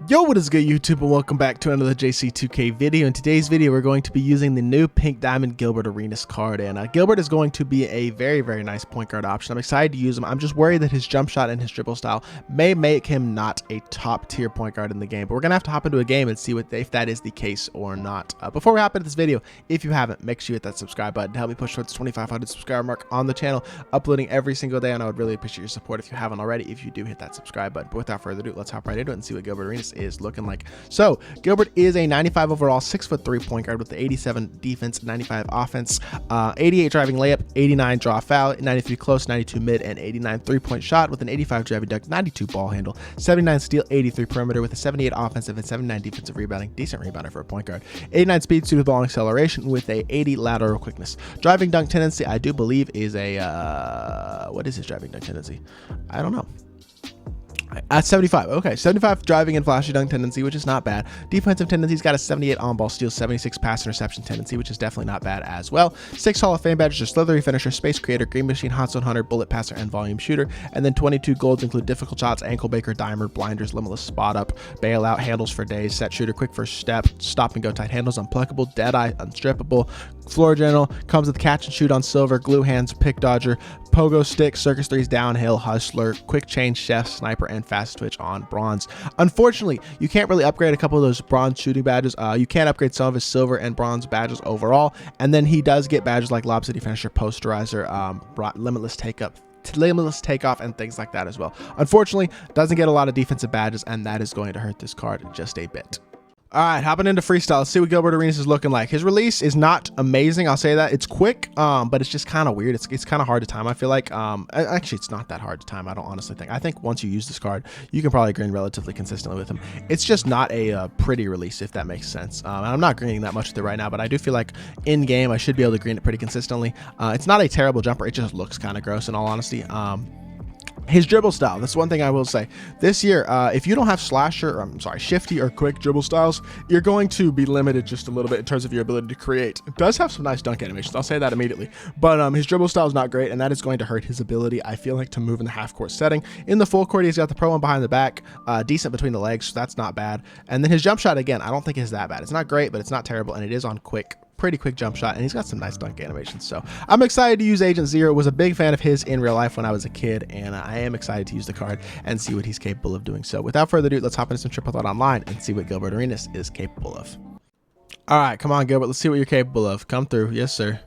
Yo, what is good, YouTube, and welcome back to another JC2K video. In today's video, we're going to be using the new Pink Diamond Gilbert ARENAS card, and Gilbert is going to be a very nice point guard option. I'm excited to use him. I'm just worried that his jump shot and his dribble style may make him not a top tier point guard in the game, but we're gonna have to hop into a game and see if that is the case or not. Before we hop into this video, if you haven't, make sure you hit that subscribe button to help me push towards the 2,500 subscriber mark on the channel, uploading every single day, and I would really appreciate your support if you haven't already. If you do, hit that subscribe button. But without further ado, let's hop right into it and see what Gilbert ARENAS is looking like. So Gilbert is a 95 overall, 6'3" point guard with the 87 defense, 95 offense, 88 driving layup, 89 draw foul, 93 close, 92 mid, and 89 3-point shot with an 85 driving dunk, 92 ball handle, 79 steal, 83 perimeter with a 78 offensive and 79 defensive rebounding, decent rebounder for a point guard, 89 speed, suited ball and acceleration with a 80 lateral quickness. Driving dunk tendency, I do believe, is a what is his driving dunk tendency? I don't know. At 75, okay, 75 driving and flashy dunk tendency, which is not bad. Defensive tendency, he's got a 78 on-ball steal, 76 pass interception tendency, which is definitely not bad as well. 6 Hall of Fame badges are slithery finisher, space creator, green machine, hot zone hunter, bullet passer, and volume shooter. And then 22 golds include difficult shots, ankle breaker, dimer, blinders, limitless spot up, bailout, handles for days, set shooter, quick first step, stop and go tight handles, unpluckable, dead eye, unstrippable, floor general, comes with catch and shoot on silver, glue hands, pick dodger, pogo stick, circus threes, downhill, hustler, quick change, chef, sniper, and fast twitch on bronze. Unfortunately, you can't really upgrade a couple of those bronze shooting badges. You can't upgrade some of his silver and bronze badges overall, and then he does get badges like Lob City Finisher, Posterizer, limitless takeoff, and things like that as well. Unfortunately, doesn't get a lot of defensive badges, and that is going to hurt this card just a bit. All right, hopping into Freestyle. Let's see what Gilbert ARENAS is looking like. His release is not amazing, I'll say that. It's quick, but it's just kind of weird. It's kind of hard to time, I feel like. Actually, it's not that hard to time, I don't honestly think. I think once you use this card, you can probably green relatively consistently with him. It's just not a pretty release, if that makes sense. And I'm not greening that much with it right now, but I do feel like in-game, I should be able to green it pretty consistently. It's not a terrible jumper. It just looks kind of gross, in all honesty. His dribble style, that's one thing I will say. This year, if you don't have shifty or quick dribble styles, you're going to be limited just a little bit in terms of your ability to create. It does have some nice dunk animations, I'll say that immediately, but his dribble style is not great, and that is going to hurt his ability, I feel like, to move in the half-court setting. In the full court, he's got the pro one behind the back, decent between the legs, so that's not bad. And then his jump shot, again, I don't think is that bad. It's not great, but it's not terrible, and it is on pretty quick jump shot, and he's got some nice dunk animations. So I'm excited to use Agent Zero. Was a big fan of his in real life when I was a kid, and I am excited to use the card and see what he's capable of doing. So without further ado, let's hop into some Triple Threat Online and see what Gilbert ARENAS is capable of. All right, come on, Gilbert, let's see what you're capable of. Come through. Yes, sir.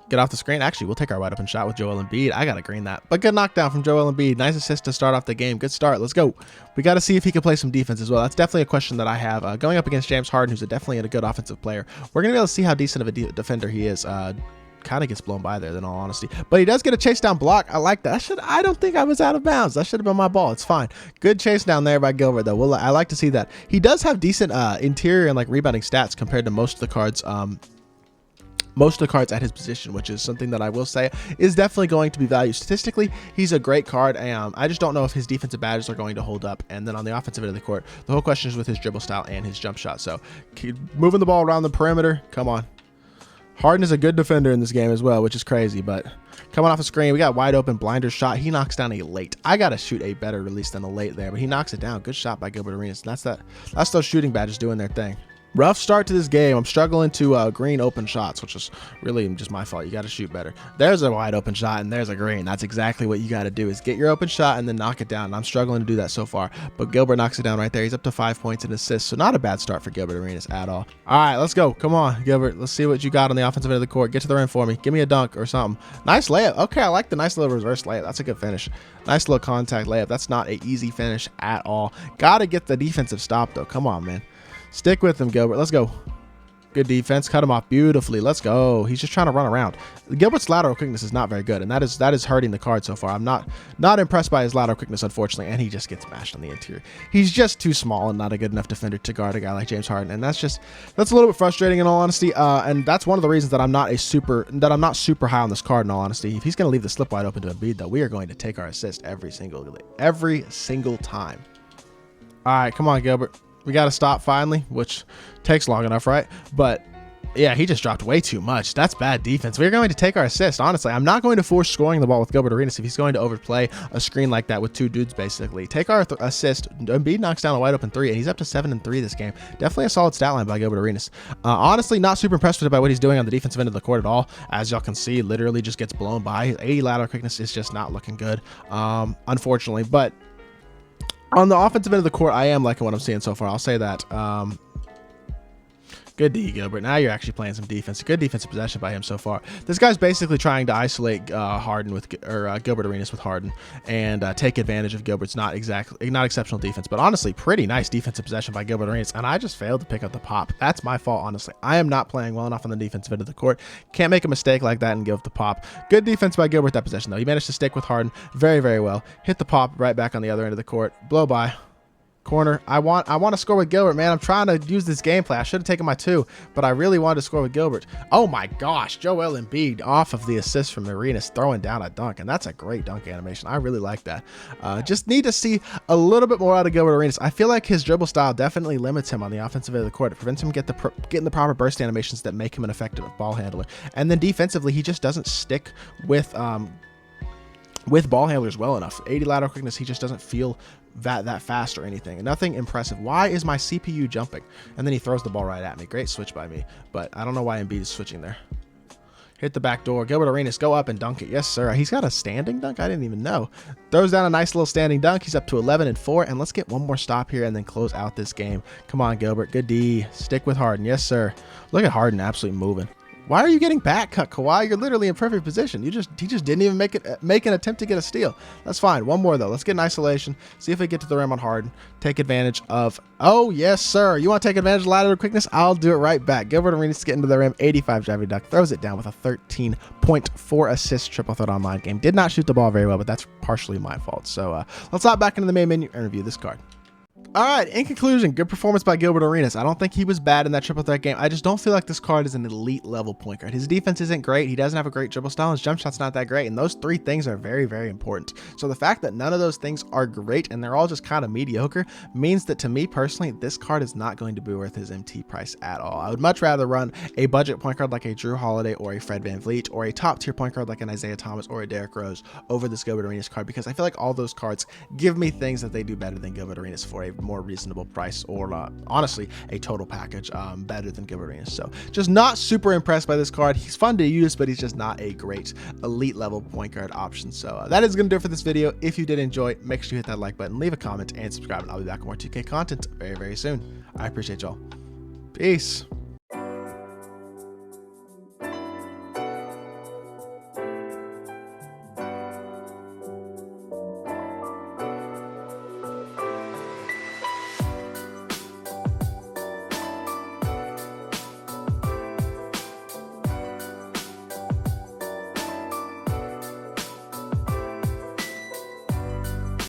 Get off the screen. Actually, we'll take our wide open shot with Joel Embiid. I gotta green that, but good knockdown from Joel Embiid. Nice assist to start off the game. Good start. Let's go. We got to see if he can play some defense as well. That's definitely a question that I have. Going up against James Harden, who's definitely a good offensive player, we're gonna be able to see how decent of a defender he is. Kind of gets blown by there, in all honesty, but he does get a chase down block. I like that. I don't think I was out of bounds. That should have been my ball. It's fine. Good chase down there by Gilbert, though. I like to see that. He does have decent interior and rebounding stats compared to most of the cards. Most of the cards at his position, which is something that I will say is definitely going to be valued statistically. He's a great card, and I just don't know if his defensive badges are going to hold up. And then on the offensive end of the court, the whole question is with his dribble style and his jump shot. So keep moving the ball around the perimeter. Come on. Harden is a good defender in this game as well, which is crazy, but coming off the screen, we got wide open blinder shot. He knocks down a late. I got to shoot a better release than a late there, but he knocks it down. Good shot by Gilbert ARENAS. That's those shooting badges doing their thing. Rough start to this game. I'm struggling to green open shots, which is really just my fault. You got to shoot better. There's a wide open shot, and there's a green. That's exactly what you got to do, is get your open shot and then knock it down. And I'm struggling to do that so far, but Gilbert knocks it down right there. He's up to 5 points and assists, so not a bad start for Gilbert ARENAS at all. All right, let's go. Come on, Gilbert. Let's see what you got on the offensive end of the court. Get to the rim for me. Give me a dunk or something. Nice layup. Okay, I like the nice little reverse layup. That's a good finish. Nice little contact layup. That's not an easy finish at all. Got to get the defensive stop, though. Come on, man. Stick with him, Gilbert. Let's go. Good defense, cut him off beautifully. Let's go. He's just trying to run around. Gilbert's lateral quickness is not very good, and that is hurting the card so far. I'm not impressed by his lateral quickness, unfortunately, and he just gets mashed on the interior. He's just too small and not a good enough defender to guard a guy like James Harden, and that's a little bit frustrating in all honesty. And that's one of the reasons that I'm not super high on this card in all honesty. If he's going to leave the slip wide open to Embiid, though, we are going to take our assist every single time. All right, come on, Gilbert. We got to stop finally, which takes long enough, right? But Yeah, he just dropped way too much. That's bad defense. We're going to take our assist. Honestly, I'm not going to force scoring the ball with Gilbert Arenas if he's going to overplay a screen like that with two dudes, basically. Take our assist. Embiid knocks down a wide open three, and he's up to 7 and 3 this game. Definitely a solid stat line by Gilbert Arenas. Honestly, not super impressed with what he's doing on the defensive end of the court at all. As y'all can see, literally just gets blown by. His 80 lateral quickness is just not looking good, unfortunately. But on the offensive end of the court, I am liking what I'm seeing so far. I'll say that. Good D, Gilbert. Now you're actually playing some defense. Good defensive possession by him so far. This guy's basically trying to isolate Gilbert Arenas with Harden and take advantage of Gilbert's not exceptional defense, but honestly pretty nice defensive possession by Gilbert Arenas. And I just failed to pick up the pop. That's my fault, honestly. I am not playing well enough on the defensive end of the court. Can't make a mistake like that and give up the pop. Good defense by Gilbert that possession though. He managed to stick with Harden very, very well. Hit the pop right back on the other end of the court. Blow by. Corner. I want to score with Gilbert, man. I'm trying to use this gameplay. I should have taken my 2, but I really wanted to score with Gilbert. Oh my gosh, Joel Embiid off of the assist from Arenas, throwing down a dunk, and that's a great dunk animation. I really like that. Just need to see a little bit more out of Gilbert Arenas. I feel like his dribble style definitely limits him on the offensive end of the court. It prevents him getting the proper burst animations that make him an effective ball handler. And then defensively, he just doesn't stick with ball handlers well enough. 80 lateral quickness, he just doesn't feel that fast or anything. Nothing impressive. Why is my CPU jumping? And then he throws the ball right at me. Great switch by me, but I don't know why Embiid is switching there. Hit the back door. Gilbert Arenas, go up and dunk it. Yes, sir. He's got a standing dunk? I didn't even know. Throws down a nice little standing dunk. He's up to 11 and 4, and let's get one more stop here and then close out this game. Come on, Gilbert. Good D. Stick with Harden. Yes, sir. Look at Harden absolutely moving. Why are you getting back cut, Kawhi? You're literally in perfect position. He just didn't even make an attempt to get a steal. That's fine. One more though. Let's get an isolation. See if we get to the rim on Harden. Take advantage of. Oh yes, sir. You want to take advantage of lateral quickness? I'll do it right back. Gilbert Arenas getting to the rim. 85 driving dunk. Throws it down with a 13.4 assist triple threat online game. Did not shoot the ball very well, but that's partially my fault. So let's hop back into the main menu and review this card. All right, in conclusion, good performance by Gilbert Arenas. I don't think he was bad in that triple threat game. I just don't feel like this card is an elite level point guard. His defense isn't great. He doesn't have a great dribble style. His jump shot's not that great. And those 3 things are very, very important. So the fact that none of those things are great and they're all just kind of mediocre means that to me personally, this card is not going to be worth his MT price at all. I would much rather run a budget point guard like a Drew Holiday or a Fred VanVleet or a top tier point guard like an Isaiah Thomas or a Derrick Rose over this Gilbert Arenas card, because I feel like all those cards give me things that they do better than Gilbert Arenas for a more reasonable price, or honestly a total package better than Gilbert Arenas. So just not super impressed by this card. He's fun to use, but he's just not a great elite level point guard option. So that is going to do it for this video. If you did enjoy, make sure you hit that like button, leave a comment, and subscribe, and I'll be back with more 2K content very, very soon. I appreciate y'all. Peace.